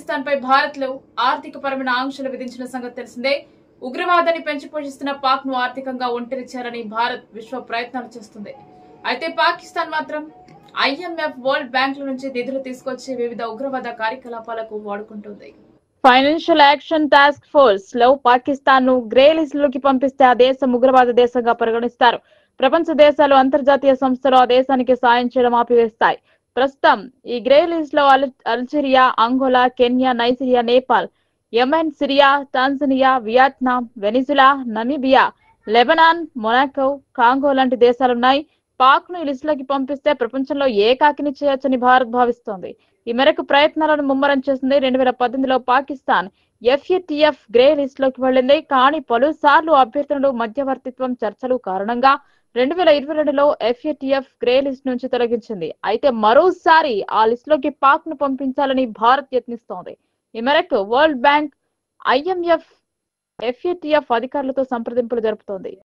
పాకిస్తాన్ పై భారత్ లో ఆర్థిక పరమైన ఆంక్షలు విధించిన సంగతి తెలిసిందే. ఉగ్రవాదాన్ని పెంచి పోషిస్తున్న పాక్ ను ఆర్థికంగా ఒంటరి చేయాలని భారత్ విశ్వ ప్రయత్నాలు చేస్తుంది. అయితే పాకిస్తాన్ మాత్రం IMF, వరల్డ్ బ్యాంకుల నుంచి నిధులు తీసుకొచ్చి వివిధ ఉగ్రవాద కార్యకలాపాలకు వాడుకుంటుంది. ఫైనాన్షియల్ యాక్షన్ టాస్క్ ఫోర్స్ లో పాకిస్తాన్ ను గ్రే లిస్ట్ లోకి పంపిస్తే ఆ దేశం ఉగ్రవాద దేశంగా పరిగణిస్తారు. ప్రపంచ దేశాలు, అంతర్జాతీయ సంస్థలు ఆ దేశానికి సాయం చేయడం ఆపివేస్తాయి. ప్రస్తుతం ఈ గ్రే లిస్ట్ లో Algeria, Angola, Kenya, Nigeria, Nepal, Yemen, Syria, Tanzania, Vietnam, Venezuela, Namibia, Lebanon, Monaco, Congo లాంటి దేశాలున్నాయి. పాక్ ను ఈ లిస్టులోకి పంపిస్తే ప్రపంచంలో ఏకాకిని చేయొచ్చని భారత్ భావిస్తోంది. ఈ మేరకు ప్రయత్నాలను ముమ్మరం చేసింది. 2018లో పాకిస్తాన్ FATF గ్రే లిస్ట్ లోకి వెళ్లింది. కానీ పలుసార్లు అభ్యర్థనలు, మధ్యవర్తిత్వం, చర్చలు కారణంగా 2022లో FATF గ్రే లిస్ట్ నుంచి తొలగించింది. అయితే మరోసారి ఆ లిస్ట్ లోకి పాక్ ను పంపించాలని భారత్ యత్నిస్తోంది. ఈ మేరకు వరల్డ్ బ్యాంక్, IMF, FATF అధికారులతో సంప్రదింపులు జరుపుతోంది.